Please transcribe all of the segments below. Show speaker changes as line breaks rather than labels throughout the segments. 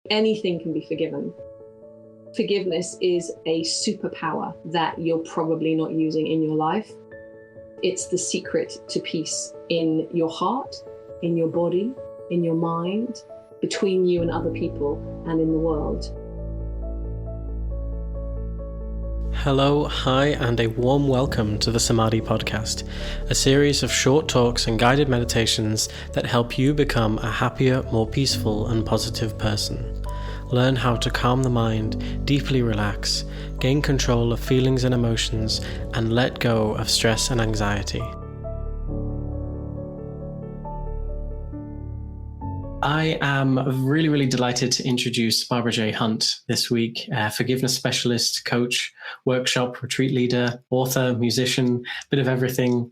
Anything can be forgiven. Forgiveness is a superpower that you're probably not using in your life. It's the secret to peace in your heart, in your body, in your mind, between you and other people, and in the world.
Hello, hi, and a warm welcome to the Samadhi Podcast, a series of short talks and guided meditations that help you become a happier, more peaceful and positive person. Learn how to calm the mind, deeply relax, gain control of feelings and emotions, and let go of stress and anxiety. I am really delighted to introduce Barbara J. Hunt this week, forgiveness specialist, coach, workshop, retreat leader, author, musician, bit of everything.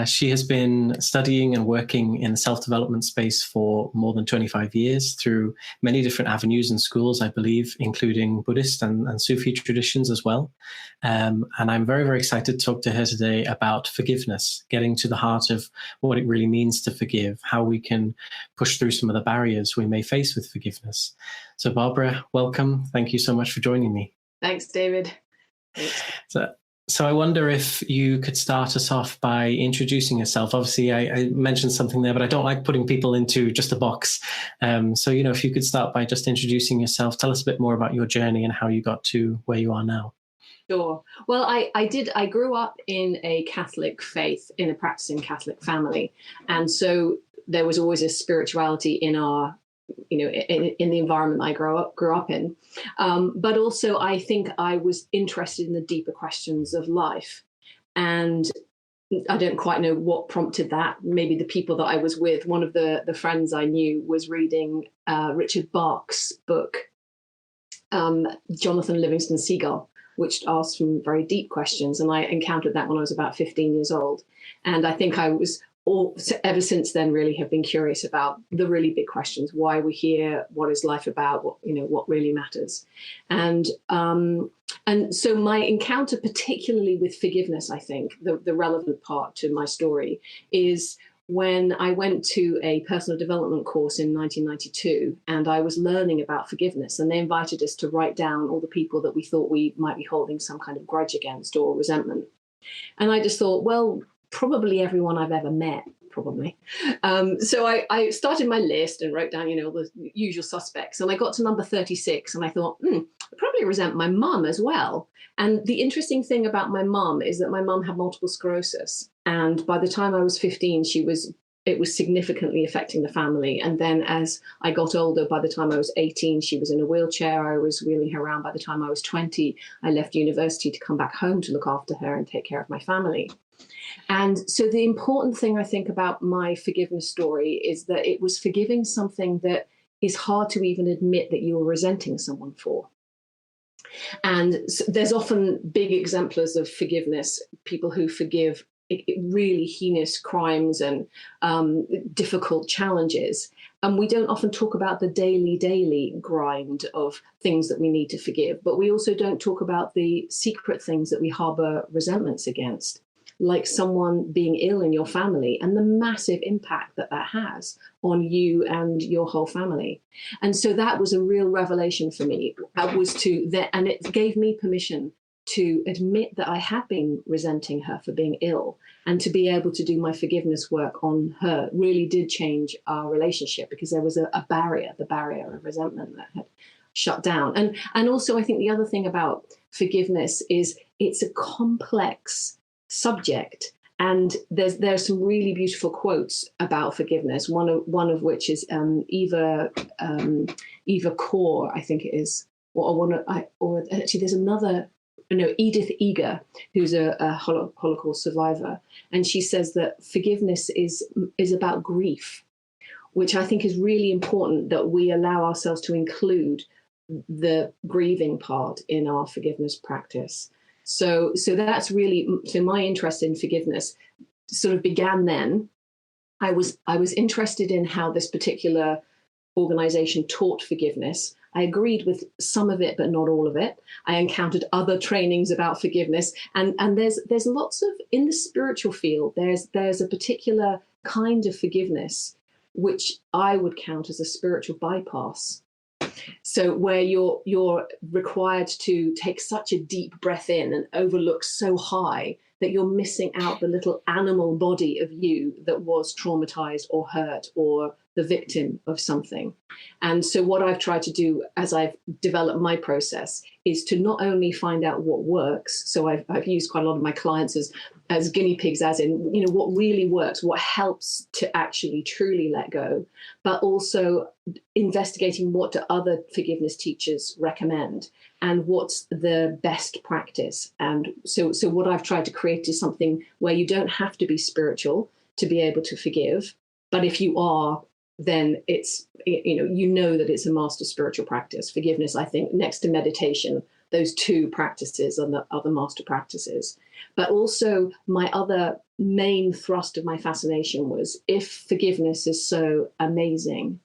She has been studying and working in the self-development space for more than 25 years through many different avenues and schools, I believe, including Buddhist and Sufi traditions as well. And I'm very excited to talk to her today about forgiveness, getting to the heart of what it really means to forgive, how we can push through some of the barriers we may face with forgiveness. So Barbara, welcome. Thank you so much for joining me.
Thanks, David. Thanks.
So I wonder if you could start us off by introducing yourself. Obviously, I mentioned something there, but I don't like putting people into just a box. So, if you could start by just introducing yourself, tell us a bit more about your journey and how you got to where you are now.
Sure. Well, I grew up in a Catholic faith, in a practicing Catholic family. And so there was always a spirituality in our, in the environment I grew up in. But also I think I was interested in the deeper questions of life. And I don't quite know what prompted that. Maybe the people that I was with, one of the friends I knew was reading Richard Bach's book, Jonathan Livingston Seagull, which asked some very deep questions. And I encountered that when I was about 15 years old. And I think I was ever since then really have been curious about the really big questions: why we're here, what is life about, what really matters. And so my encounter, particularly with forgiveness, I think the relevant part to my story is when I went to a personal development course in 1992, and I was learning about forgiveness, and they invited us to write down all the people that we thought we might be holding some kind of grudge against or resentment. And I just thought, well, probably everyone I've ever met, probably. So I started my list and wrote down, the usual suspects. And I got to number 36 and I thought, I probably resent my mum as well. And the interesting thing about my mum is that my mum had multiple sclerosis. And by the time I was 15, it was significantly affecting the family. And then as I got older, by the time I was 18, she was in a wheelchair. I was wheeling her around. By the time I was 20, I left university to come back home to look after her and take care of my family. And so the important thing I think about my forgiveness story is that it was forgiving something that is hard to even admit that you were resenting someone for. And so there's often big exemplars of forgiveness, people who forgive really heinous crimes and difficult challenges. And we don't often talk about the daily grind of things that we need to forgive, but we also don't talk about the secret things that we harbor resentments against, like someone being ill in your family and the massive impact that has on you and your whole family. And so that was a real revelation for me. And it gave me permission to admit that I had been resenting her for being ill, and to be able to do my forgiveness work on her really did change our relationship, because there was a barrier, the barrier of resentment that had shut down. And also I think the other thing about forgiveness is it's a complex subject, and there's some really beautiful quotes about forgiveness. One of which is Eva Kaur, I think it is, or actually there's another. No, Edith Eger, who's a Holocaust survivor, and she says that forgiveness is about grief, which I think is really important, that we allow ourselves to include the grieving part in our forgiveness practice. So that's really, so my interest in forgiveness sort of began then. I was interested in how this particular organization taught forgiveness. I agreed with some of it, but not all of it. I encountered other trainings about forgiveness, and there's lots of, in the spiritual field, there's a particular kind of forgiveness which I would count as a spiritual bypass. So where you're required to take such a deep breath in and overlook so high that you're missing out the little animal body of you that was traumatized or hurt or the victim of something. And so what I've tried to do as I've developed my process is to not only find out what works. So I've used quite a lot of my clients as guinea pigs, as in, what really works, what helps to actually truly let go, but also investigating what do other forgiveness teachers recommend and what's the best practice. And so what I've tried to create is something where you don't have to be spiritual to be able to forgive. But if you are, then it's, that it's a master spiritual practice. Forgiveness, I think, next to meditation, those two practices are the master practices. But also my other main thrust of my fascination was, if forgiveness is so amazing,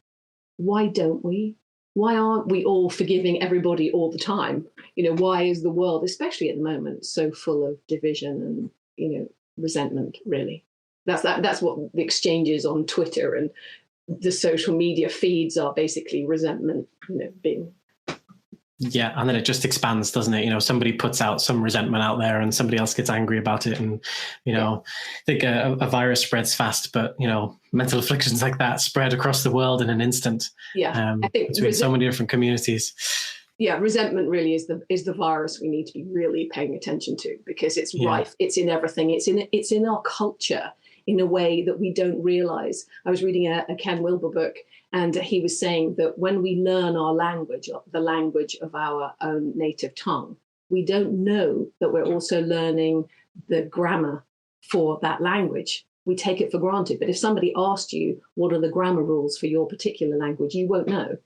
why don't we? Why aren't we all forgiving everybody all the time? Why is the world, especially at the moment, so full of division and, resentment, really? That's what the exchanges on Twitter and the social media feeds are, basically resentment, being.
Yeah, and then it just expands, doesn't it? Somebody puts out some resentment out there and somebody else gets angry about it. And, I think a virus spreads fast, but, mental afflictions like that spread across the world in an instant.
Yeah, I think
between so many different communities.
Yeah, resentment really is the virus we need to be really paying attention to, because it's rife. It's in everything. It's in our culture in a way that we don't realize. I was reading a Ken Wilber book, and he was saying that when we learn our language, the language of our own native tongue, we don't know that we're also learning the grammar for that language. We take it for granted. But if somebody asked you, what are the grammar rules for your particular language, you won't know.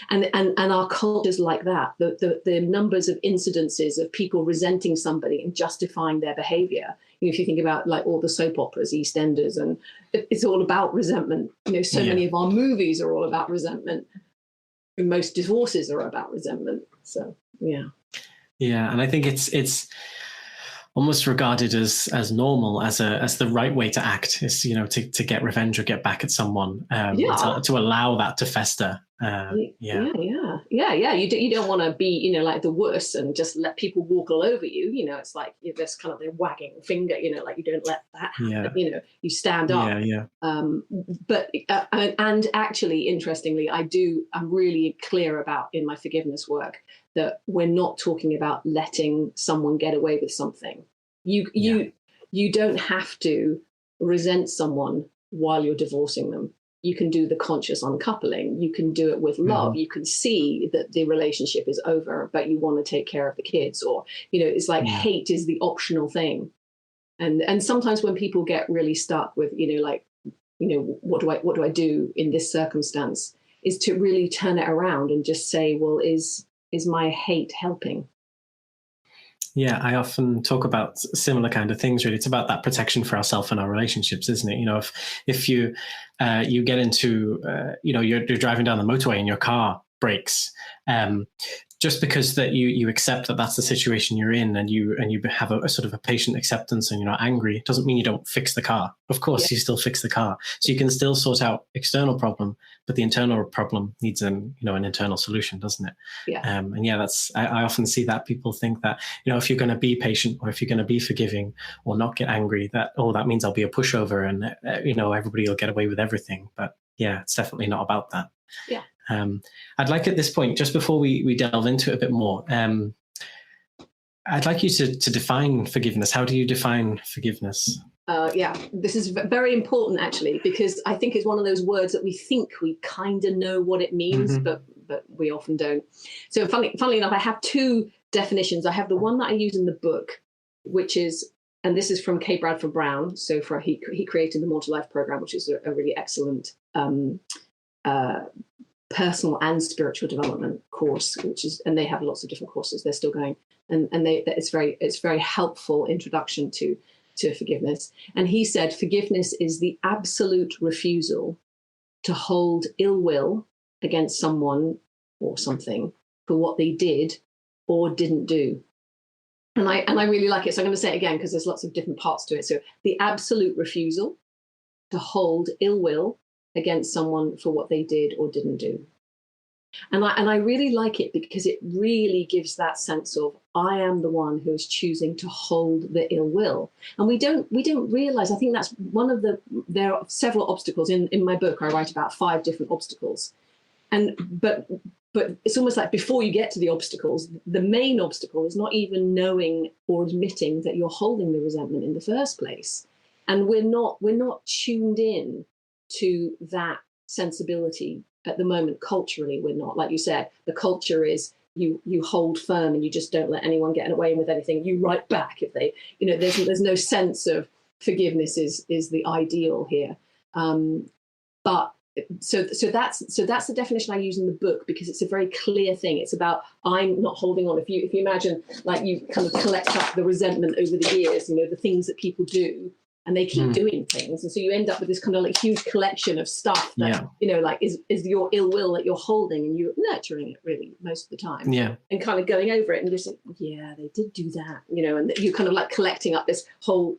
And our culture's like that. The numbers of incidences of people resenting somebody and justifying their behavior. If you think about like all the soap operas, EastEnders, and it's all about resentment. Many of our movies are all about resentment. And most divorces are about resentment. So yeah.
Yeah, and I think it's almost regarded as normal, as the right way to act, is to get revenge or get back at someone, to allow that to fester.
Yeah. You don't want to be like the worst and just let people walk all over you. It's like there's kind of the wagging finger. Like you don't let that happen. You stand up. But and actually, interestingly, I'm really clear about in my forgiveness work that we're not talking about letting someone get away with something. You don't have to resent someone while you're divorcing them. You can do the conscious uncoupling. You can do it with love. Mm-hmm. You can see that the relationship is over, but you want to take care of the kids, or it's like hate is the optional thing. And sometimes when people get really stuck with what do I do in this circumstance, is to really turn it around and just say, well, is my hate helping?
Yeah, I often talk about similar kind of things. Really, it's about that protection for ourselves and our relationships, isn't it? If you get into you're driving down the motorway and your car breaks, just because that you accept that that's the situation you're in, and you have a sort of a patient acceptance and you're not angry, it doesn't mean you don't fix the car. Of course, you still fix the car. So you can still sort out external problem, but the internal problem needs an internal solution, doesn't it?
Yeah.
I often see that people think that, if you're going to be patient or if you're going to be forgiving or not get angry, that means I'll be a pushover and, everybody will get away with everything. But yeah, it's definitely not about that.
Yeah.
I'd like at this point, just before we delve into it a bit more, I'd like you to define forgiveness. How do you define forgiveness?
This is very important, actually, because I think it's one of those words that we think we kind of know what it means, but we often don't. So funnily enough, I have two definitions. I have the one that I use in the book, which is, and this is from K. Bradford Brown. So he created the More to Life program, which is a really excellent personal and spiritual development course, and they have lots of different courses. They're still going, and it's very helpful introduction to forgiveness. And he said, forgiveness is the absolute refusal to hold ill will against someone or something for what they did or didn't do. And I really like it. So I'm going to say it again because there's lots of different parts to it. So the absolute refusal to hold ill will against someone for what they did or didn't do. And I really like it because it really gives that sense of I am the one who is choosing to hold the ill will. And we don't realize, I think that's one of there are several obstacles in my book. I write about 5 different obstacles. And but it's almost like before you get to the obstacles, the main obstacle is not even knowing or admitting that you're holding the resentment in the first place. And we're not tuned in to that sensibility at the moment. Culturally, we're not. Like you said, the culture is you hold firm and you just don't let anyone get away with anything. You write back if they, there's no sense of forgiveness is the ideal here. But so that's the definition I use in the book, because it's a very clear thing. It's about I'm not holding on. If you imagine, like, you kind of collect up the resentment over the years, the things that people do, and they keep doing things, and so you end up with this kind of like huge collection of stuff that like is your ill will that you're holding, and you're nurturing it really most of the time, and kind of going over it and just they did do that, and you're kind of like collecting up this whole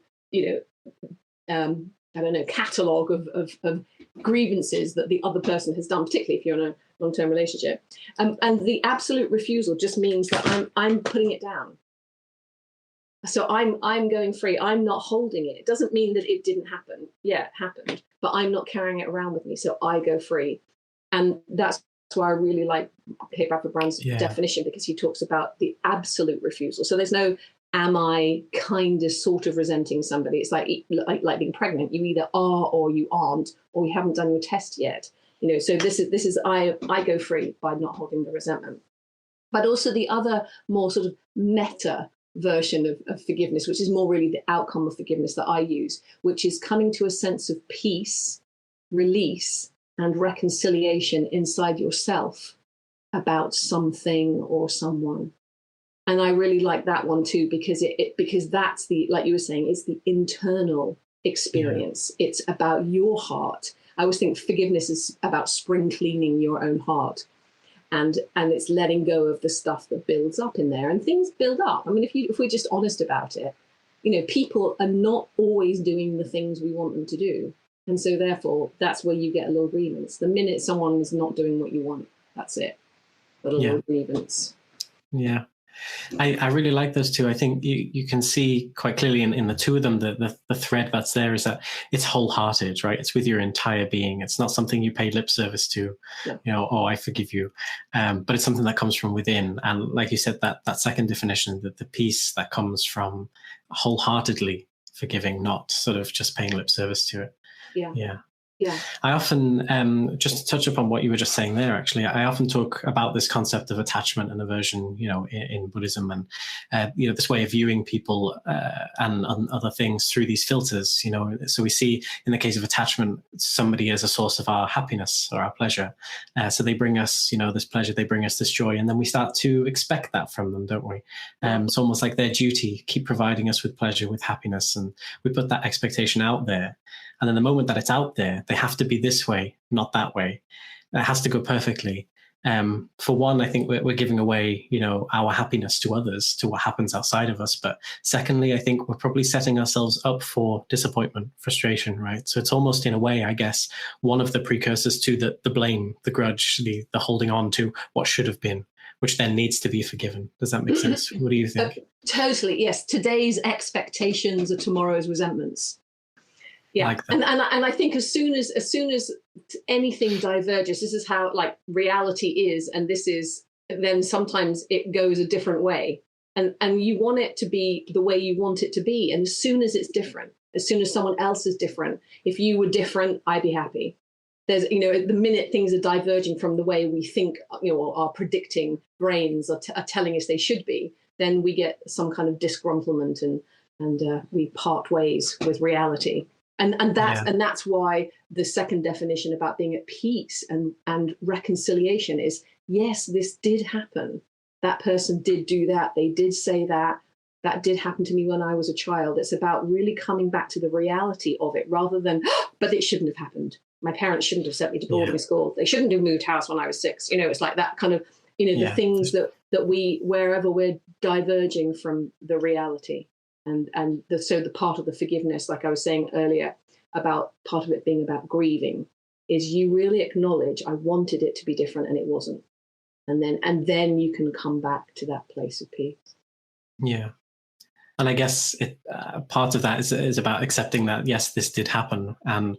I don't know, catalogue of grievances that the other person has done, particularly if you're in a long-term relationship. And the absolute refusal just means that I'm putting it down. So I'm going free. I'm not holding it. It doesn't mean that it didn't happen. Yeah, it happened, but I'm not carrying it around with me. So I go free. And that's why I really like Hip Rapper Brand's definition, because he talks about the absolute refusal. So there's no am I kind of sort of resenting somebody. It's like being pregnant. You either are or you aren't, or you haven't done your test yet. So this is I go free by not holding the resentment. But also the other more sort of meta version of forgiveness, which is more really the outcome of forgiveness that I use, which is coming to a sense of peace, release, and reconciliation inside yourself about something or someone. And I really like that one too, because because that's the, like you were saying, it's the internal experience. Yeah. It's about your heart. I always think forgiveness is about spring cleaning your own heart, and it's letting go of the stuff that builds up in there. And things build up. I mean, if we're just honest about it, people are not always doing the things we want them to do, and so therefore that's where you get a little grievance. The minute someone is not doing what you want, that's it. A little grievance.
Yeah. I really like those two. I think you can see quite clearly in the two of them, the thread that's there is that it's wholehearted, right? It's with your entire being. It's not something you pay lip service to, I forgive you. But it's something that comes from within. And like you said, that second definition, that the peace that comes from wholeheartedly forgiving, not sort of just paying lip service to it. Yeah. I often, just to touch upon what you were just saying there, actually, I often talk about this concept of attachment and aversion, in Buddhism, and, this way of viewing people and other things through these filters, So we see in the case of attachment, somebody as a source of our happiness or our pleasure. So they bring us, this pleasure, they bring us this joy, and then we start to expect that from them, don't we? It's almost like their duty, keep providing us with pleasure, with happiness, and we put that expectation out there. And then the moment that it's out there, they have to be this way, not that way. It has to go perfectly. For one, I think we're giving away, our happiness to others, to what happens outside of us. But secondly, I think we're probably setting ourselves up for disappointment, frustration, right? So it's almost, in a way, I guess, one of the precursors to the blame, the grudge, the holding on to what should have been, which then needs to be forgiven. Does that make sense? What do you think?
Totally, yes. Today's expectations are tomorrow's resentments. Yeah, like and I think as soon as anything diverges, this is how like reality is, and this is then sometimes it goes a different way, and you want it to be the way you want it to be, and as soon as it's different, as soon as someone else is different, if you were different, I'd be happy. There's the minute things are diverging from the way we think, or our predicting brains are telling us they should be, then we get some kind of disgruntlement and we part ways with reality. And that's why the second definition about being at peace and reconciliation is, yes, this did happen. That person did do that. They did say that. That did happen to me when I was a child. It's about really coming back to the reality of it rather than, but it shouldn't have happened. My parents shouldn't have sent me to boarding school. They shouldn't have moved house when I was 6. It's like that kind of, the things that we, wherever we're diverging from the reality. So the part of the forgiveness, like I was saying earlier, about part of it being about grieving, is you really acknowledge I wanted it to be different and it wasn't. And then you can come back to that place of peace.
Yeah. And I guess part of that is about accepting that, yes, this did happen. And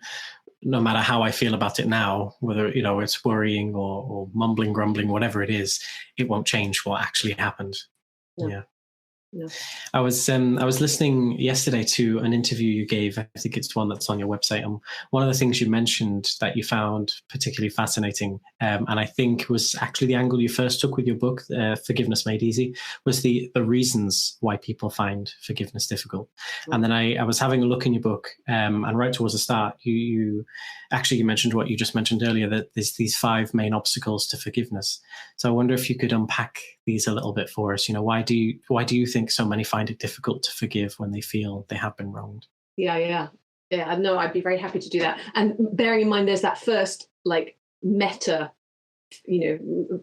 no matter how I feel about it now, whether, it's worrying or mumbling, grumbling, whatever it is, it won't change what actually happened.
No.
Yeah.
No.
I was listening yesterday to an interview you gave. I think it's one that's on your website. And one of the things you mentioned that you found particularly fascinating, and I think was actually the angle you first took with your book, Forgiveness Made Easy, was the reasons why people find forgiveness difficult. Mm. And then I was having a look in your book, and right towards the start, you mentioned what you just mentioned earlier, that there's these 5 main obstacles to forgiveness. So I wonder if you could unpack these a little bit for us. Why do you think so many find it difficult to forgive when they feel they have been wronged?
Yeah. No, I'd be very happy to do that. And bearing in mind, there's that first meta,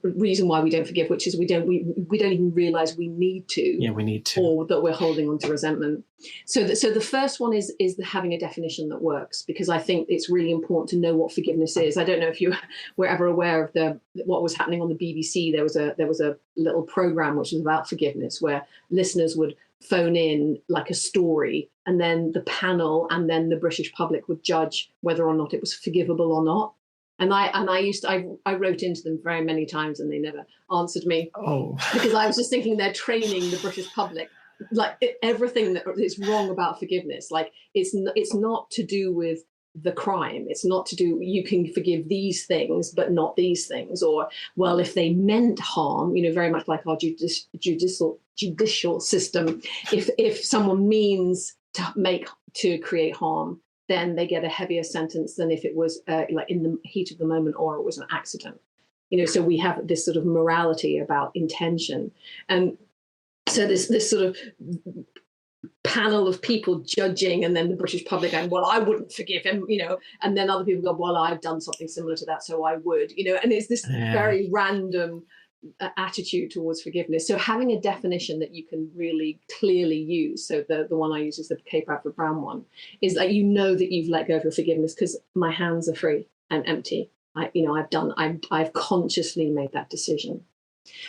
reason why we don't forgive, which is we don't even realize we need to.
Yeah, we need to.
Or that we're holding on to resentment. So the first one is having a definition that works, because I think it's really important to know what forgiveness is. I don't know if you were ever aware of what was happening on the BBC. There was a little program which was about forgiveness, where listeners would phone in like a story, and then the panel and then the British public would judge whether or not it was forgivable or not. And I wrote into them very many times, and they never answered me.
Oh.
Because I was just thinking they're training the British public, everything that is wrong about forgiveness. It's not to do with the crime. It's not to do, you can forgive these things, but not these things. Or, well, if they meant harm, very much like our judicial system, if someone means to create harm, then they get a heavier sentence than if it was in the heat of the moment, or it was an accident. So we have this sort of morality about intention. And so this sort of panel of people judging, and then the British public going, well, I wouldn't forgive him, and then other people go, well, I've done something similar to that, so I would, and it's this very random attitude towards forgiveness. So having a definition that you can really clearly use, so the one I use is the Cape Bradford Brown one, is that that you've let go of your forgiveness because my hands are free and empty. I've consciously made that decision.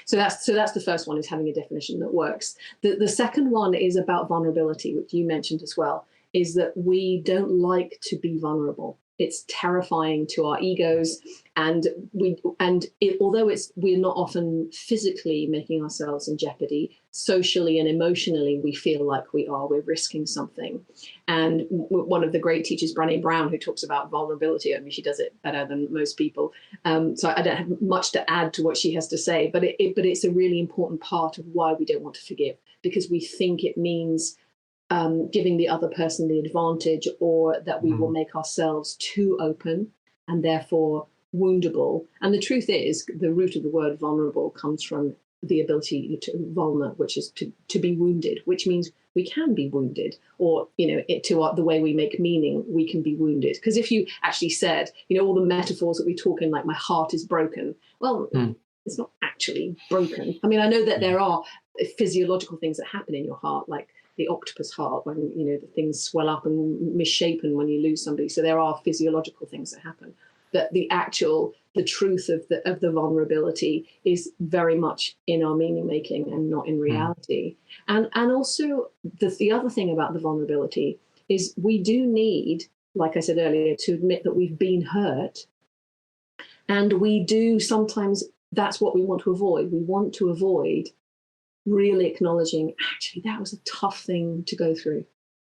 So that's the first one, is having a definition that works. The second one is about vulnerability, which you mentioned as well, is that we don't like to be vulnerable. It's terrifying to our egos, and although we're not often physically making ourselves in jeopardy, socially and emotionally we feel like we're risking something. And one of the great teachers, Brené Brown, who talks about vulnerability, I mean, she does it better than most people. So I don't have much to add to what she has to say, but it's a really important part of why we don't want to forgive, because we think it means giving the other person the advantage, or that we will make ourselves too open and therefore woundable. And the truth is, the root of the word vulnerable comes from the ability to vulner, which is to be wounded, which means we can be wounded, or the way we make meaning, we can be wounded. Because if you actually said, all the metaphors that we talk in, like my heart is broken, well, it's not actually broken. I mean, I know that there are physiological things that happen in your heart, like the octopus heart, when the things swell up and misshapen when you lose somebody. So there are physiological things that happen. But the truth of the vulnerability is very much in our meaning making and not in reality. And also the other thing about the vulnerability is we do need, like I said earlier, to admit that we've been hurt. And we do sometimes, that's what we want to avoid. We want to avoid really acknowledging, actually, that was a tough thing to go through.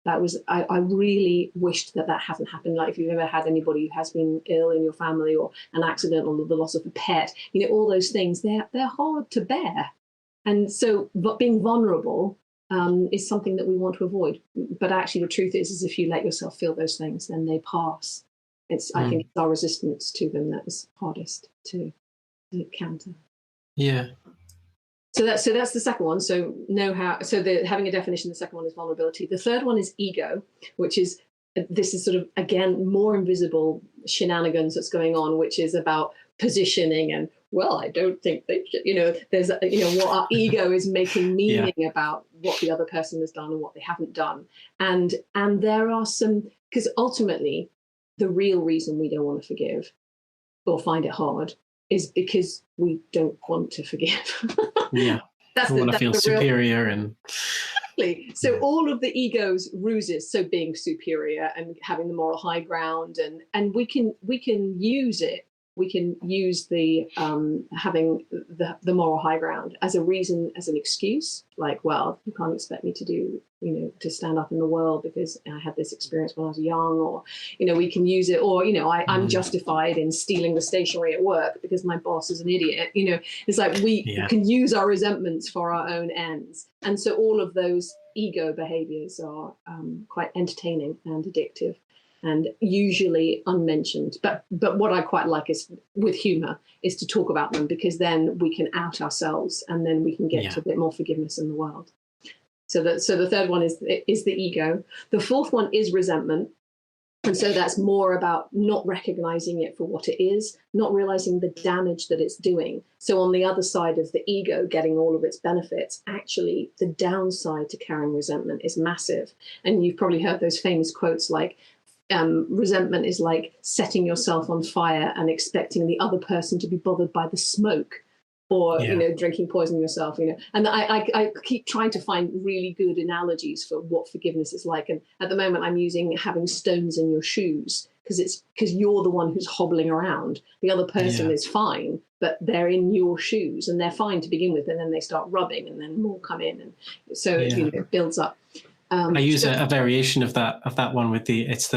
I really wished that hadn't happened. Like if you've ever had anybody who has been ill in your family, or an accident, or the loss of a pet, all those things, they're hard to bear. And so, but being vulnerable is something that we want to avoid. But actually the truth is if you let yourself feel those things, then they pass. I think it's our resistance to them that is hardest to counter.
Yeah.
So that's the second one. So having a definition. The second one is vulnerability. The third one is ego, which is, this is sort of, again, more invisible shenanigans that's going on, which is about positioning and, well, I don't think they should, there's, what our ego is making meaning about what the other person has done and what they haven't done. And there are some, because ultimately the real reason we don't want to forgive or find it hard is because we don't want to forgive.
Yeah.
That's
we want to feel
the real,
superior and
so all of the ego's ruses, so being superior and having the moral high ground, and we can use it. We can use the having the moral high ground as a reason, as an excuse. Like, well, you can't expect me to do, to stand up in the world because I had this experience when I was young, or, we can use it, or, I'm justified in stealing the stationery at work because my boss is an idiot. It's like we can use our resentments for our own ends. And so all of those ego behaviors are quite entertaining and addictive, and usually unmentioned. But what I quite like is, with humor, is to talk about them, because then we can out ourselves, and then we can get to a bit more forgiveness in the world. So the third one is the ego. The fourth one is resentment. And so that's more about not recognizing it for what it is, not realizing the damage that it's doing. So on the other side of the ego getting all of its benefits, actually the downside to carrying resentment is massive. And you've probably heard those famous quotes like, resentment is like setting yourself on fire and expecting the other person to be bothered by the smoke, or drinking poison yourself. And I keep trying to find really good analogies for what forgiveness is like. And at the moment, I'm using having stones in your shoes, because you're the one who's hobbling around. The other person is fine, but they're in your shoes, and they're fine to begin with, and then they start rubbing, and then more come in, and so it builds up.
I use a variation of that one with it's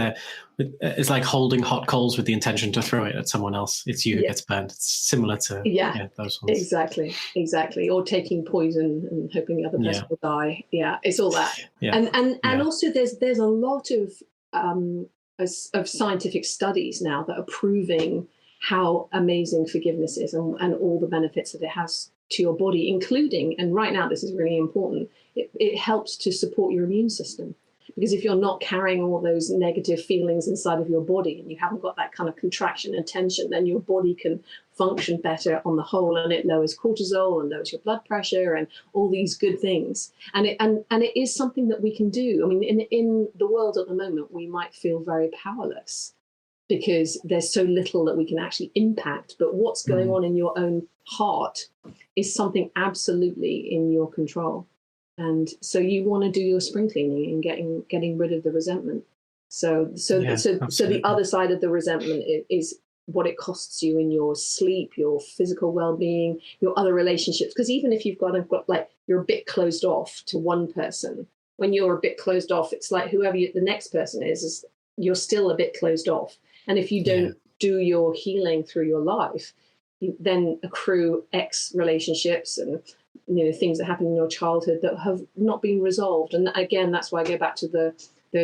like holding hot coals with the intention to throw it at someone else. It's you who gets burned. It's similar to those ones.
Exactly. Or taking poison and hoping the other person will die. Yeah, it's all that. And also there's a lot of scientific studies now that are proving how amazing forgiveness is, and all the benefits that it has to your body, including, and right now this is really important, it helps to support your immune system. Because if you're not carrying all those negative feelings inside of your body, and you haven't got that kind of contraction and tension, then your body can function better on the whole, and it lowers cortisol and lowers your blood pressure and all these good things. And it is something that we can do. I mean, in the world at the moment, we might feel very powerless because there's so little that we can actually impact. But what's going on in your own heart is something absolutely in your control. And so you want to do your spring cleaning and getting rid of the resentment. So the other side of the resentment is what it costs you in your sleep, your physical well-being, your other relationships. Because even if you've got like, you're a bit closed off to one person, when you're a bit closed off, it's like whoever the next person is you're still a bit closed off. And if you don't do your healing through your life, you then accrue X relationships and things that happen in your childhood that have not been resolved. And again, that's why I go back to the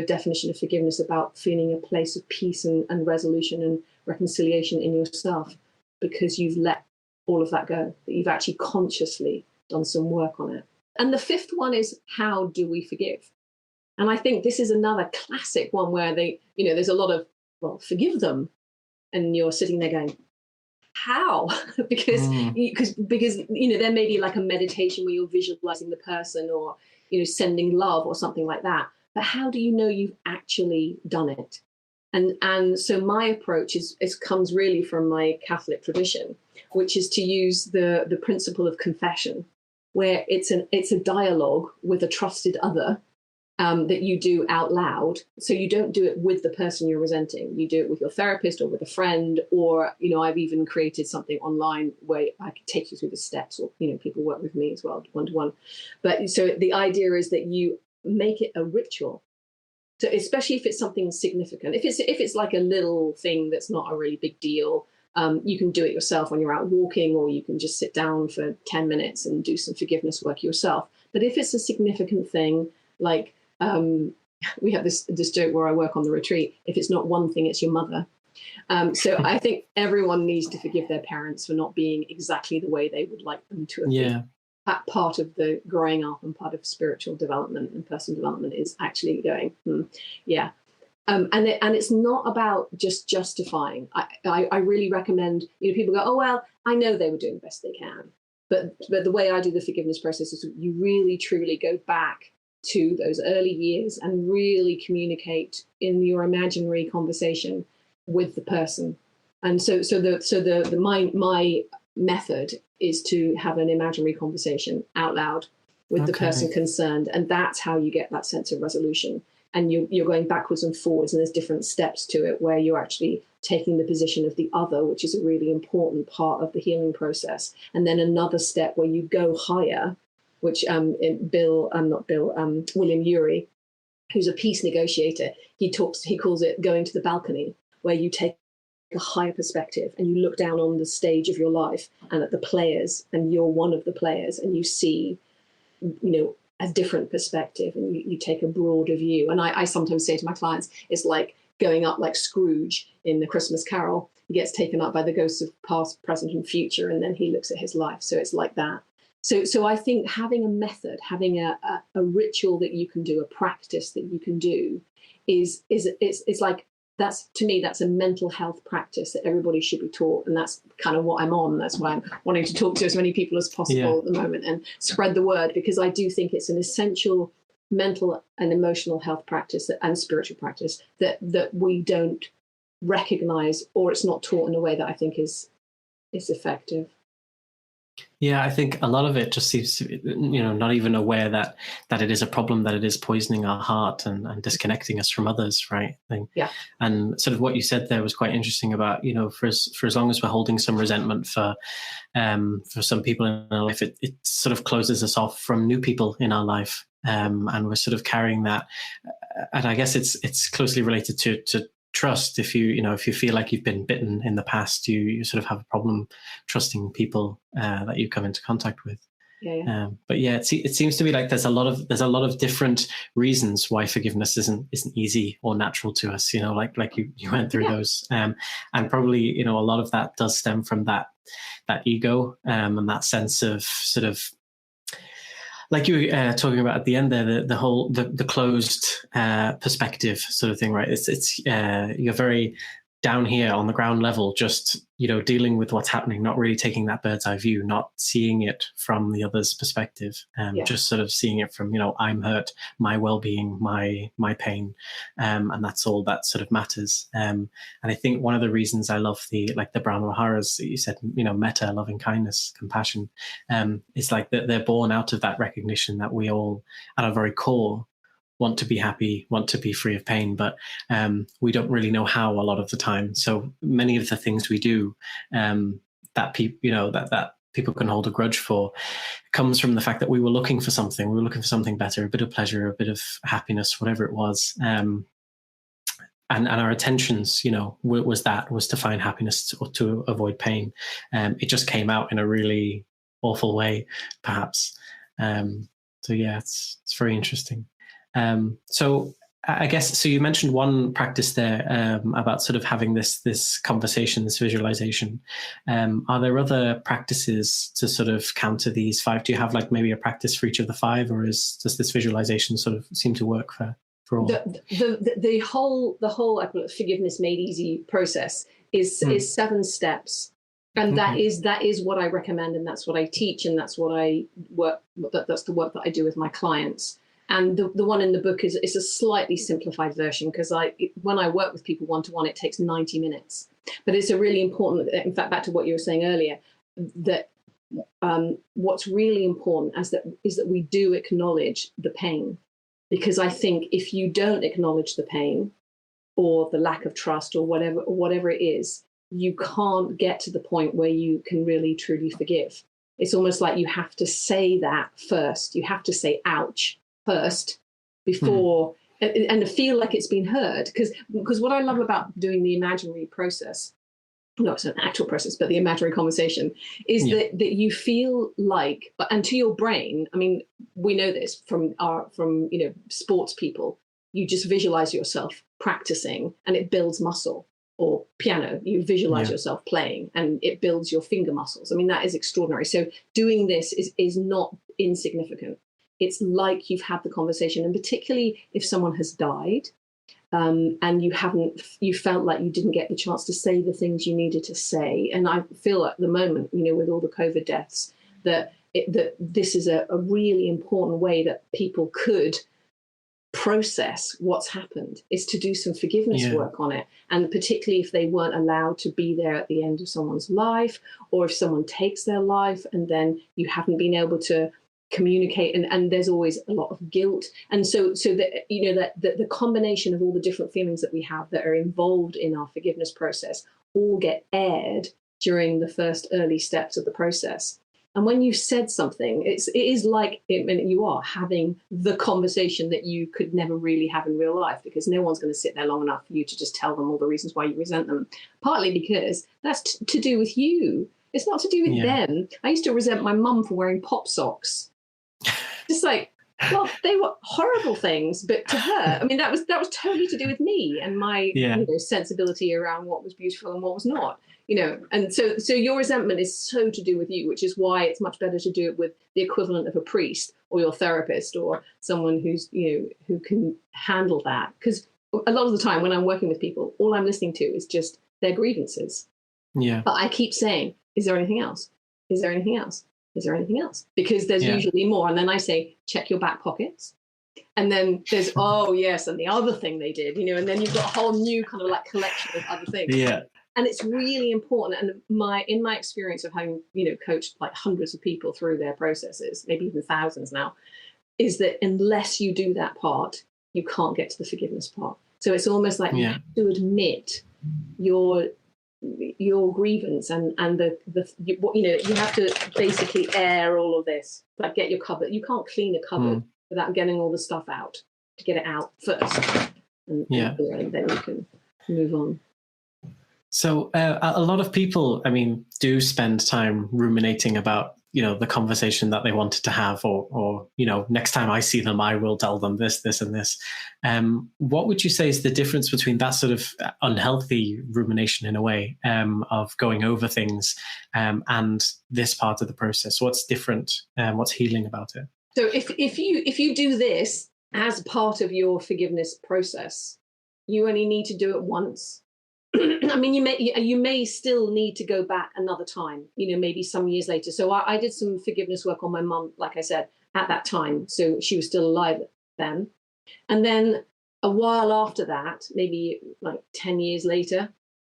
definition of forgiveness, about feeling a place of peace and resolution and reconciliation in yourself, because you've let all of that go, that you've actually consciously done some work on it. And the fifth one is, how do we forgive? And I think this is another classic one where there's a lot of, well, forgive them. And you're sitting there going, how? because there may be like a meditation where you're visualizing the person, or sending love or something like that, but how do you know you've actually done it? And so my approach comes really from my Catholic tradition, which is to use the principle of confession, where it's a dialogue with a trusted other, that you do out loud. So you don't do it with the person you're resenting. You do it with your therapist or with a friend, or, I've even created something online where I could take you through the steps, or, people work with me as well, one-to-one. But so the idea is that you make it a ritual. So especially if it's something significant, if it's like a little thing that's not a really big deal, you can do it yourself when you're out walking, or you can just sit down for 10 minutes and do some forgiveness work yourself. But if it's a significant thing, like, we have this joke where I work on the retreat, if it's not one thing, it's your mother. So I think everyone needs to forgive their parents for not being exactly the way they would like them to have been. That part of the growing up and part of spiritual development and personal development is actually going, and it's not about just justifying. I really recommend, people go, oh, well, I know they were doing the best they can. But the way I do the forgiveness process is you really, truly go back to those early years and really communicate in your imaginary conversation with the person. And so my method is to have an imaginary conversation out loud with the person concerned, and that's how you get that sense of resolution. And you're going backwards and forwards, and there's different steps to it where you're actually taking the position of the other, which is a really important part of the healing process. And then another step where you go higher, which William Ury, who's a peace negotiator, he calls it going to the balcony, where you take a higher perspective and you look down on the stage of your life and at the players, and you're one of the players, and you see, a different perspective, and you take a broader view. And I sometimes say to my clients, it's like going up like Scrooge in The Christmas Carol. He gets taken up by the ghosts of past, present, and future, and then he looks at his life. So it's like that. So I think having a method, having a ritual that you can do, a practice that you can do, is like, that's, to me, that's a mental health practice that everybody should be taught. And that's kind of what I'm on. That's why I'm wanting to talk to as many people as possible at the moment and spread the word, because I do think it's an essential mental and emotional health practice and spiritual practice that we don't recognize, or it's not taught in a way that I think is effective.
Yeah, I think a lot of it just seems to be, not even aware that it is a problem, that it is poisoning our heart and disconnecting us from others, right?
Yeah.
And sort of what you said there was quite interesting about, for as long as we're holding some resentment for some people in our life, it sort of closes us off from new people in our life. And we're sort of carrying that. And I guess it's closely related to trust. If you feel like you've been bitten in the past, you sort of have a problem trusting people that you come into contact with.
Yeah.
But yeah, it seems to be like there's a lot of different reasons why forgiveness isn't easy or natural to us. Like you went through those, and probably a lot of that does stem from that ego and that sense of sort of, like you were talking about at the end there, the whole the closed perspective sort of thing, right? It's you're very down here on the ground level, just dealing with what's happening, not really taking that bird's eye view, not seeing it from the other's perspective, just sort of seeing it from I'm hurt, my well-being, my pain, and that's all that sort of matters. And I think one of the reasons I love the Brahma Viharas that you said, metta, loving kindness, compassion, is like that they're born out of that recognition that we all, at our very core, want to be happy, want to be free of pain, but we don't really know how a lot of the time. So many of the things we do that people, that people can hold a grudge for, comes from the fact that we were looking for something. We were looking for something better, a bit of pleasure, a bit of happiness, whatever it was. And our intentions, was to find happiness or to avoid pain. It just came out in a really awful way, perhaps. So yeah, it's very interesting. So I guess, so you mentioned one practice there about sort of having this conversation, this visualization. Are there other practices to sort of counter these 5? Do you have maybe a practice for each of the 5, or does this visualization sort of seem to work for all?
The whole forgiveness made easy process is 7 steps. And that is what I recommend, and that's what I teach, and that's what that's the work that I do with my clients. And the one in the book is a slightly simplified version, because when I work with people one-to-one, it takes 90 minutes. But it's a really important, in fact, back to what you were saying earlier, that what's really important is that we do acknowledge the pain. Because I think if you don't acknowledge the pain or the lack of trust or whatever it is, you can't get to the point where you can really truly forgive. It's almost like you have to say that first. You have to say ouch first before and feel like it's been heard. Because what I love about doing the imaginary process, not an actual process, but the imaginary conversation, is that you feel like, and to your brain, I mean, we know this from sports people, you just visualize yourself practicing and it builds muscle. Or piano, you visualize yourself playing and it builds your finger muscles. I mean, that is extraordinary. So doing this is not insignificant. It's like you've had the conversation, and particularly if someone has died and you felt like you didn't get the chance to say the things you needed to say. And I feel at the moment, with all the COVID deaths, that this is a really important way that people could process what's happened, is to do some forgiveness
Yeah.
work on it. And particularly if they weren't allowed to be there at the end of someone's life, or if someone takes their life and then you haven't been able to communicate, and there's always a lot of guilt. And so that, you know, that the combination of all the different feelings that we have that are involved in our forgiveness process all get aired during the first early steps of the process. And when you said something, it is like you are having the conversation that you could never really have in real life, because no one's going to sit there long enough for you to just tell them all the reasons why you resent them. Partly because that's to do with you. It's not to do with them. I used to resent my mum for wearing pop socks. Just like, well, they were horrible things, but to her, I mean, that was totally to do with me and my sensibility around what was beautiful and what was not. You know, and so your resentment is so to do with you, which is why it's much better to do it with the equivalent of a priest or your therapist or someone who's, you know, who can handle that. Because a lot of the time when I'm working with people, all I'm listening to is just their grievances.
Yeah.
But I keep saying, is there anything else? Is there anything else? Is there anything else? Because there's usually more. And then I say, check your back pockets. And then there's, oh, yes, and the other thing they did, you know, and then you've got a whole new kind of like collection of other things.
Yeah.
And it's really important. And in my experience of having, you know, coached like hundreds of people through their processes, maybe even thousands now, is that unless you do that part, you can't get to the forgiveness part. So it's almost like you have to admit your grievance and you know, you have to basically air all of this, like get your cupboard. You can't clean a cupboard without getting all the stuff out, to get it out first. And then you can move on.
So a lot of people, I mean, do spend time ruminating about, you know, the conversation that they wanted to have, or you know, next time I see them, I will tell them this, this, and this. What would you say is the difference between that sort of unhealthy rumination, in a way, of going over things, and this part of the process? What's different? What's healing about it?
So if you do this as part of your forgiveness process, you only need to do it once. I mean, you may still need to go back another time, you know, maybe some years later. So I did some forgiveness work on my mum, like I said, at that time. So she was still alive then. And then a while after that, maybe like 10 years later,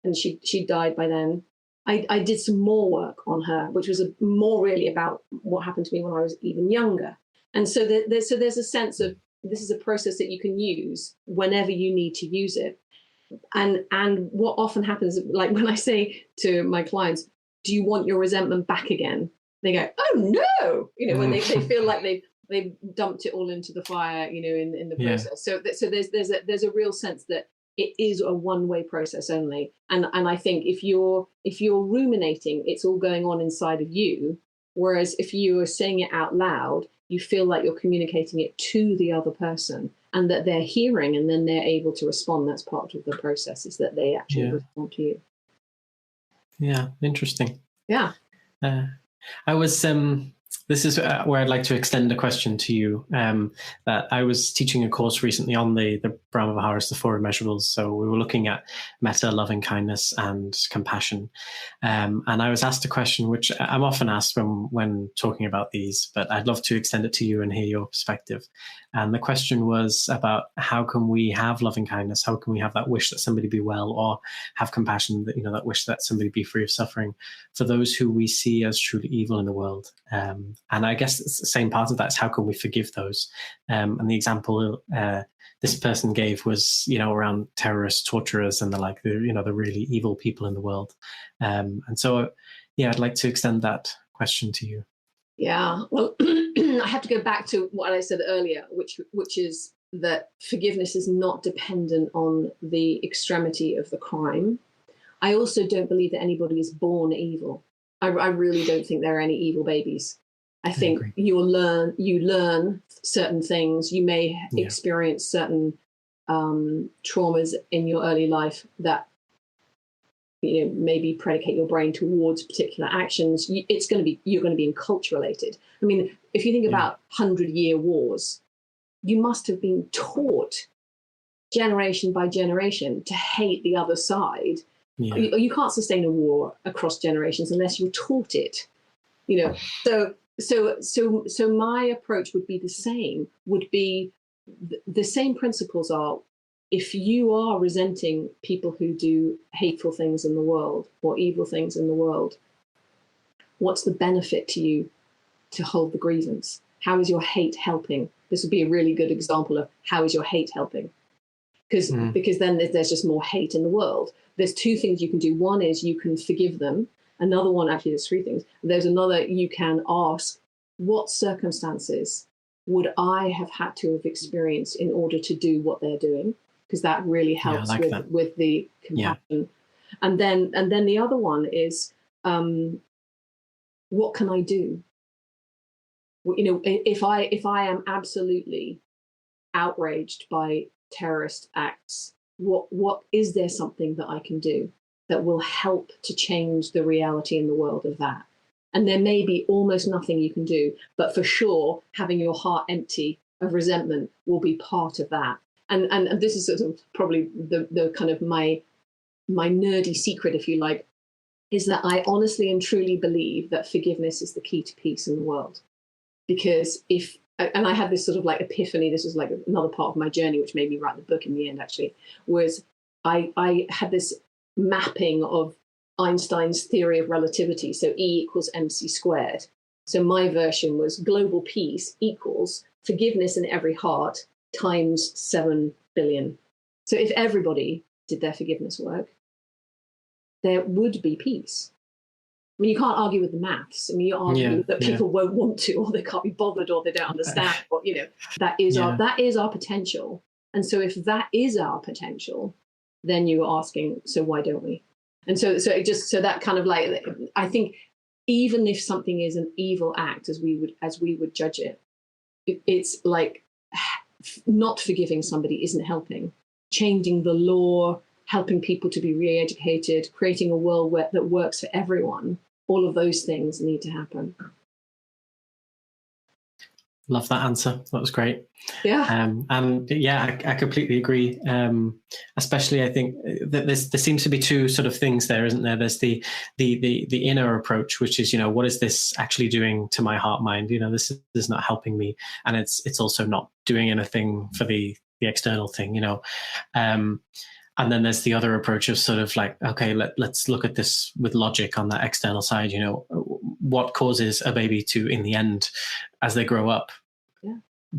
and she died by then, I did some more work on her, which was more really about what happened to me when I was even younger. And so there's a sense of, this is a process that you can use whenever you need to use it. And what often happens, like when I say to my clients, do you want your resentment back again? They go, oh no, you know, when they feel like they've dumped it all into the fire, you know, in the process. So there's a real sense that it is a one-way process only. And I think if you're ruminating, it's all going on inside of you. Whereas if you are saying it out loud, you feel like you're communicating it to the other person, and that they're hearing, and then they're able to respond. That's part of the process, is that they actually respond to you.
Yeah, interesting.
Yeah.
I was, this is where I'd like to extend a question to you. That I was teaching a course recently on the Brahma Viharas, the four immeasurables. So we were looking at metta, loving kindness, and compassion. And I was asked a question, which I'm often asked when talking about these, but I'd love to extend it to you and hear your perspective. And the question was about, how can we have loving kindness? How can we have that wish that somebody be well, or have compassion, that, you know, that wish that somebody be free of suffering, for those who we see as truly evil in the world? And I guess it's the same part of that is, how can we forgive those? And the example this person gave was, you know, around terrorists, torturers, and the really evil people in the world. And so, I'd like to extend that question to you.
Yeah, well, I have to go back to what I said earlier, which is that forgiveness is not dependent on the extremity of the crime. I also don't believe that anybody is born evil. I really don't think there are any evil babies. I think you learn certain things. You may experience certain traumas in your early life that, you know, maybe predicate your brain towards particular actions. You're going to be enculturated. I mean, if you think about 100-year wars, you must have been taught generation by generation to hate the other side. Yeah. You can't sustain a war across generations unless you're taught it. You know, so my approach would be the same. Would be the same principles are, if you are resenting people who do hateful things in the world or evil things in the world, what's the benefit to you to hold the grievance? How is your hate helping? This would be a really good example of how is your hate helping? Because then there's just more hate in the world. There's two things you can do. One is you can forgive them. Another one, actually, there's three things. There's another, you can ask, what circumstances would I have had to have experienced in order to do what they're doing? Because that really helps with the compassion. Yeah. And then the other one is, what can I do? You know, if I am absolutely outraged by terrorist acts, what is there something that I can do that will help to change the reality in the world of that? And there may be almost nothing you can do, but for sure, having your heart empty of resentment will be part of that. And this is sort of probably the kind of my nerdy secret, if you like, is that I honestly and truly believe that forgiveness is the key to peace in the world. Because and I had this sort of like epiphany, this was like another part of my journey, which made me write the book in the end, actually, was I had this mapping of Einstein's theory of relativity. So E equals mc squared. So my version was global peace equals forgiveness in every heart times 7 billion. So if everybody did their forgiveness work, there would be peace. I mean, you can't argue with the maths. I mean, you argue that people won't want to, or they can't be bothered, or they don't understand. Or, you know, that is our potential. And so, if that is our potential, then you're asking, so why don't we? And so that kind of like, I think, even if something is an evil act, as we would judge it, it's like not forgiving somebody isn't helping. Changing the law, helping people to be re-educated, creating a world that works for everyone. All of those things need to happen.
Love that answer. That was great.
Yeah.
And yeah, I completely agree. Especially, I think that there seems to be two sort of things there, isn't there? There's the inner approach, which is, you know, what is this actually doing to my heart mind? You know, this is not helping me, and it's also not doing anything for the external thing, you know. And then there's the other approach of sort of like, okay, let's look at this with logic on that external side. You know, what causes a baby to, in the end, as they grow up,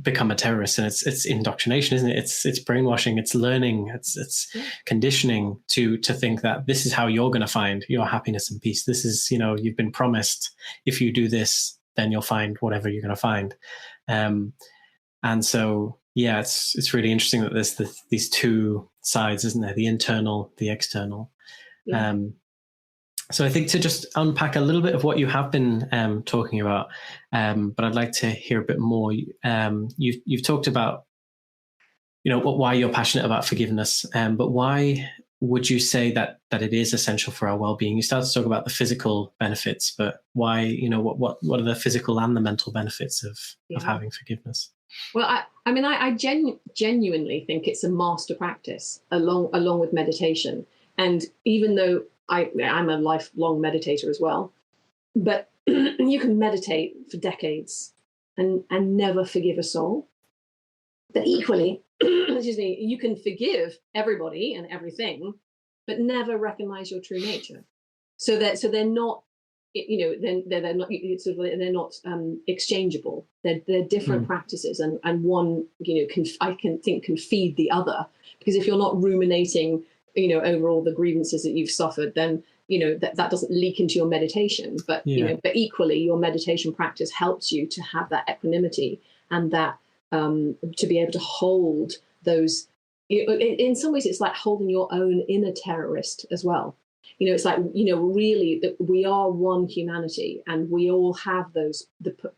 become a terrorist? And it's indoctrination, isn't it? It's brainwashing, it's learning, it's conditioning to think that this is how you're going to find your happiness and peace. This is, you know, you've been promised, if you do this, then you'll find whatever you're going to find. And so, yeah, it's really interesting that there's these two sides, isn't there? The internal, the external. Yeah. So I think to just unpack a little bit of what you have been talking about, but I'd like to hear a bit more. You've talked about, you know, why you're passionate about forgiveness, but why would you say that it is essential for our well-being? You started to talk about the physical benefits, but why, you know, what are the physical and the mental benefits of having forgiveness?
Well, I genuinely think it's a master practice along with meditation. And even though I'm a lifelong meditator as well, but you can meditate for decades and never forgive a soul. But equally, excuse me, you can forgive everybody and everything, but never recognize your true nature. So they're not, you know, they're not sort of, they're not exchangeable. They're different practices, and one, you know, can feed the other. Because if you're not ruminating, you know, over all the grievances that you've suffered, then, you know, that doesn't leak into your meditation. But you know, but equally, your meditation practice helps you to have that equanimity and that to be able to hold those. In some ways, it's like holding your own inner terrorist as well. You know, it's like, you know, really that we are one humanity, and we all have the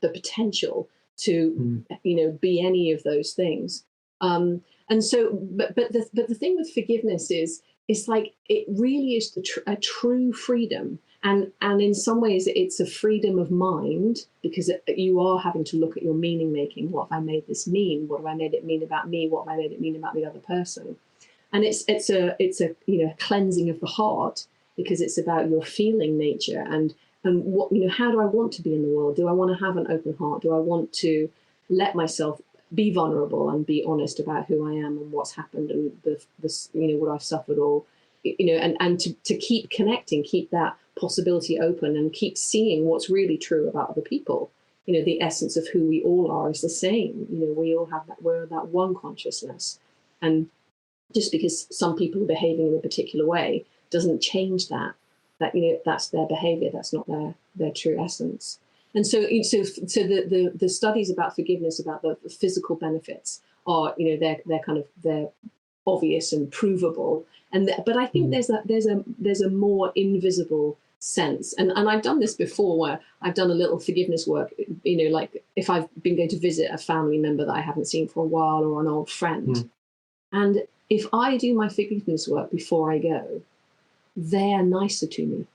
potential to, you know, be any of those things. And so, but the thing with forgiveness is, it's like, it really is a true freedom. And in some ways, it's a freedom of mind, because you are having to look at your meaning making. What have I made this mean? What have I made it mean about me? What have I made it mean about the other person? And it's a you know, cleansing of the heart, because it's about your feeling nature and what, you know, how do I want to be in the world? Do I want to have an open heart? Do I want to let myself be vulnerable and be honest about who I am and what's happened and what I've suffered, or and to keep connecting, keep that possibility open, and keep seeing what's really true about other people. The essence of who we all are is the same. We all have that, we're that one consciousness. And just because some people are behaving in a particular way doesn't change that's their behavior. That's not their true essence. And so the studies about forgiveness, about the physical benefits, are they're obvious and provable. But I think there's a more invisible sense. And I've done this before, where I've done a little forgiveness work. Like if I've been going to visit a family member that I haven't seen for a while, or an old friend, and if I do my forgiveness work before I go, they're nicer to me.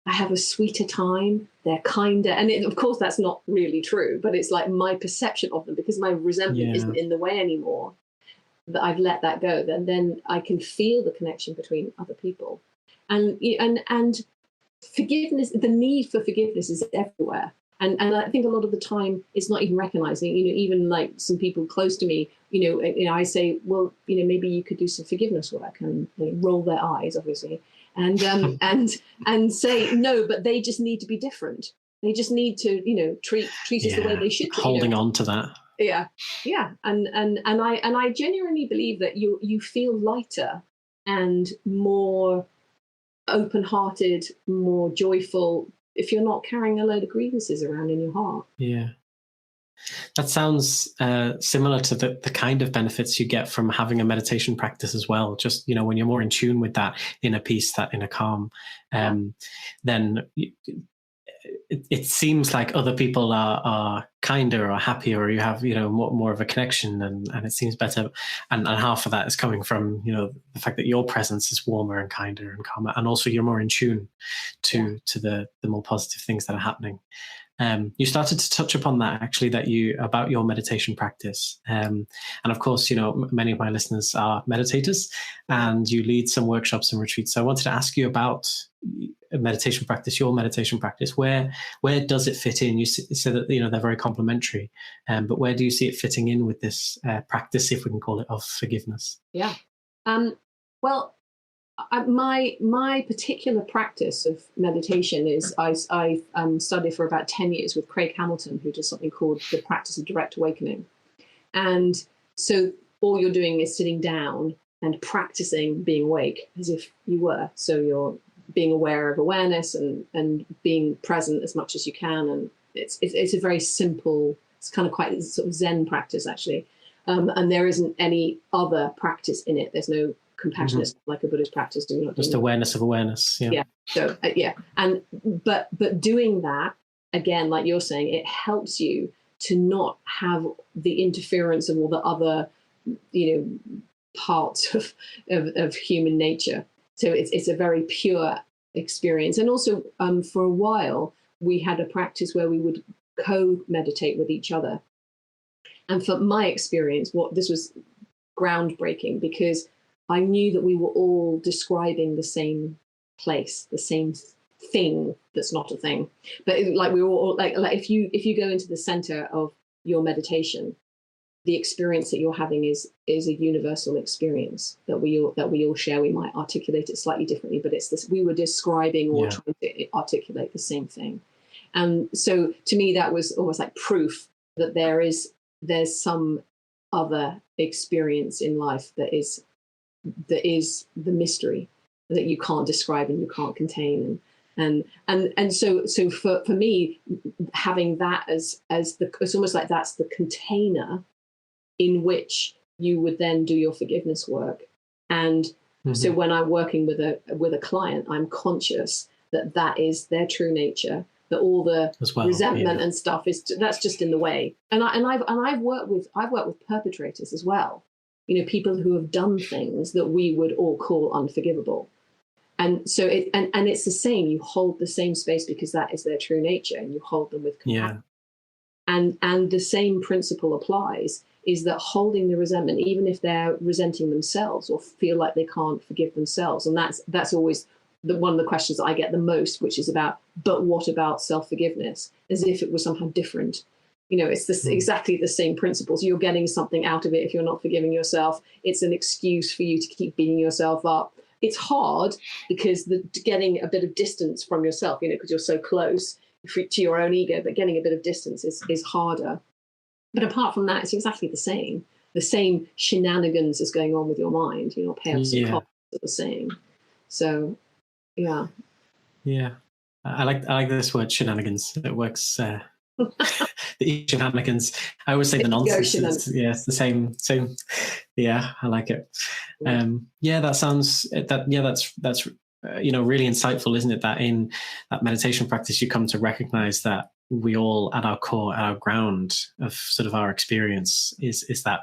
I have a sweeter time. They're kinder. And of course, that's not really true, but it's like my perception of them, because my resentment isn't in the way anymore, that I've let that go. Then I can feel the connection between other people. And forgiveness, the need for forgiveness is everywhere. And I think a lot of the time it's not even recognizing, even like some people close to me, I say, well, maybe you could do some forgiveness work, and they roll their eyes, obviously, and and say, no, but they just need to be different. They just need to, treat us the way they should.
Holding on to that.
Yeah. And I genuinely believe that you feel lighter and more open-hearted, more joyful, if you're not carrying a load of grievances around in your heart.
Yeah. That sounds similar to the kind of benefits you get from having a meditation practice as well. Just, when you're more in tune with that inner peace, that inner calm, then it seems like other people are kinder or happier, or you have, more of a connection, and it seems better. And half of that is coming from, the fact that your presence is warmer and kinder and calmer. And also you're more in tune to the more positive things that are happening. You started to touch upon that, actually, about your meditation practice. And of course, many of my listeners are meditators, and you lead some workshops and retreats. So I wanted to ask you about a meditation practice, your meditation practice. Where does it fit in? You said that, they're very complementary, but where do you see it fitting in with this practice, if we can call it, of forgiveness?
Yeah. Well, my particular practice of meditation is I studied for about 10 years with Craig Hamilton, who does something called the practice of direct awakening. And so all you're doing is sitting down and practicing being awake as if you were. So you're being aware of awareness and being present as much as you can. And it's a very simple, it's kind of quite sort of Zen practice, actually. And there isn't any other practice in it. There's no compassionate, like a Buddhist practice.
Just awareness of awareness. Yeah.
So and but doing that, again, like you're saying, it helps you to not have the interference of all the other, parts of human nature. So it's a very pure experience. And also, for a while, we had a practice where we would co-meditate with each other. And for my experience, this was groundbreaking, because I knew that we were all describing the same place, the same thing that's not a thing. But like we were all like if you go into the center of your meditation, the experience that you're having is a universal experience that we all share. We might articulate it slightly differently, but it's this, we were describing or trying to articulate the same thing. And so to me, that was almost like proof that there's some other experience in life that is the mystery that you can't describe and you can't contain. And so for me, having that as it's almost like that's the container in which you would then do your forgiveness work. And so when I'm working with a client, I'm conscious that is their true nature, that all the resentment and stuff that's just in the way. And I've worked with perpetrators as well. People who have done things that we would all call unforgivable. And so it's the same. You hold the same space because that is their true nature, and you hold them with compassion. And the same principle applies, is that holding the resentment, even if they're resenting themselves or feel like they can't forgive themselves. And that's always one of the questions that I get the most, which is about, but what about self-forgiveness? As if it was somehow different. It's exactly the same principles. You're getting something out of it. If you're not forgiving yourself, it's an excuse for you to keep beating yourself up. It's hard because getting a bit of distance from yourself, because you're so close to your own ego, but getting a bit of distance is harder. But apart from that, it's exactly the same. The same shenanigans is going on with your mind. Payoffs and costs are the same. So, yeah.
Yeah. I like this word shenanigans. It works. The shenanigans. I always say the nonsense. It's the same. Yeah, I like it. That sounds that's really insightful, isn't it? That in that meditation practice, you come to recognize that we all, at our core, at our ground of sort of our experience, is that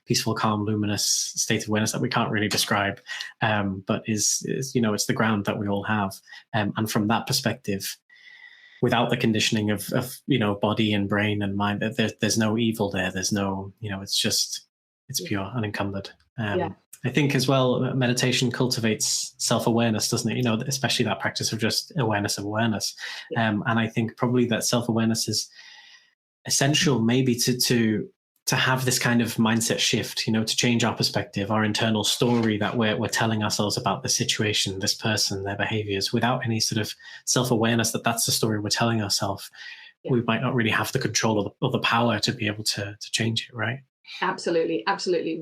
peaceful, calm, luminous state of awareness that we can't really describe, but is it's the ground that we all have, and from that perspective, without the conditioning of body and brain and mind, there's no evil there. There's no, it's pure, unencumbered. I think as well, meditation cultivates self-awareness, doesn't it? Especially that practice of just awareness of awareness. And I think probably that self-awareness is essential, maybe to have this kind of mindset shift, to change our perspective, our internal story that we're telling ourselves about the situation, this person, their behaviors, without any sort of self-awareness that that's the story we're telling ourselves. We might not really have the control or the power to be able to change it, right?
Absolutely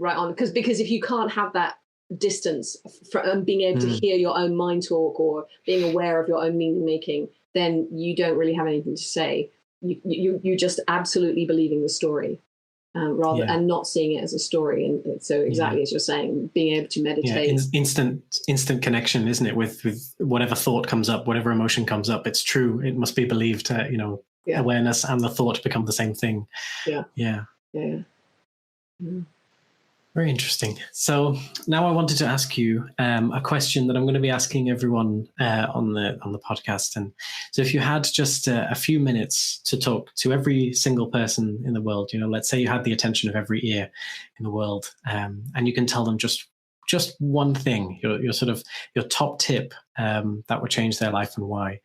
right on. Because if you can't have that distance from being able to hear your own mind talk or being aware of your own meaning making, then you don't really have anything to say. You're just absolutely believing the story. And not seeing it as a story. And so exactly as you're saying, being able to meditate. Instant
connection, isn't it? With whatever thought comes up, whatever emotion comes up, it's true. It must be believed. Awareness and the thought become the same thing. Yeah. Very interesting. So now I wanted to ask you a question that I'm going to be asking everyone on the podcast. And so if you had just a few minutes to talk to every single person in the world, let's say you had the attention of every ear in the world, and you can tell them just one thing, your top tip that would change their life and why,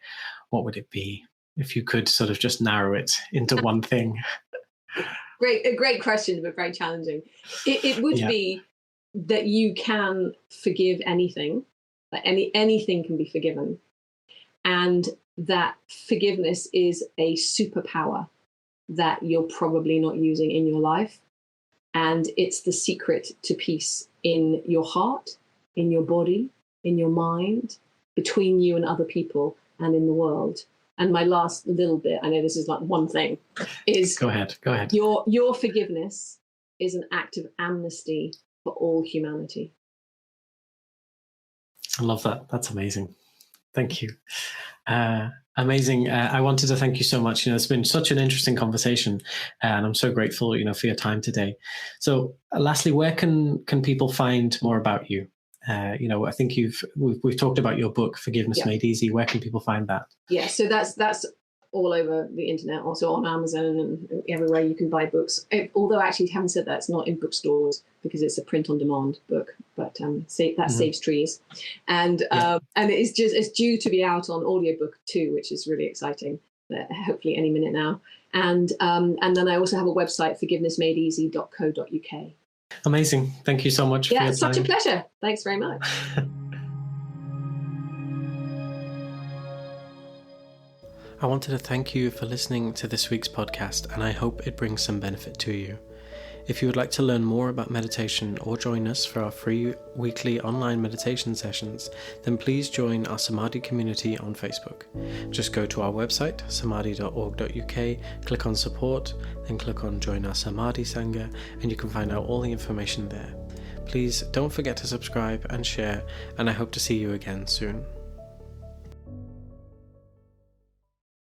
what would it be? If you could sort of just narrow it into one thing.
A great question, but very challenging. It would be that you can forgive anything, that anything can be forgiven, and that forgiveness is a superpower that you're probably not using in your life, and it's the secret to peace in your heart, in your body, in your mind, between you and other people, and in the world. And my last little bit, I know this is like one thing, is
go ahead.
Your forgiveness is an act of amnesty for all humanity.
I love that. That's amazing. Thank you. Amazing. I wanted to thank you so much. It's been such an interesting conversation, and I'm so grateful, for your time today. So, lastly, where can people find more about you? I think we've talked about your book, Forgiveness Made Easy. Where can people find that? Yeah,
so that's all over the internet, also on Amazon and everywhere you can buy books. Although actually, having said that, it's not in bookstores because it's a print-on-demand book. But saves trees, and it's due to be out on audiobook too, which is really exciting. Hopefully, any minute now. And then I also have a website, forgivenessmadeeasy.co.uk.
Amazing. Thank you so much for your time.
Yeah, such a pleasure. Thanks very much.
I wanted to thank you for listening to this week's podcast, and I hope it brings some benefit to you. If you would like to learn more about meditation or join us for our free weekly online meditation sessions, then please join our Samadhi community on Facebook. Just go to our website, samadhi.org.uk, click on support, then click on join our Samadhi Sangha, and you can find out all the information there. Please don't forget to subscribe and share, and I hope to see you again soon.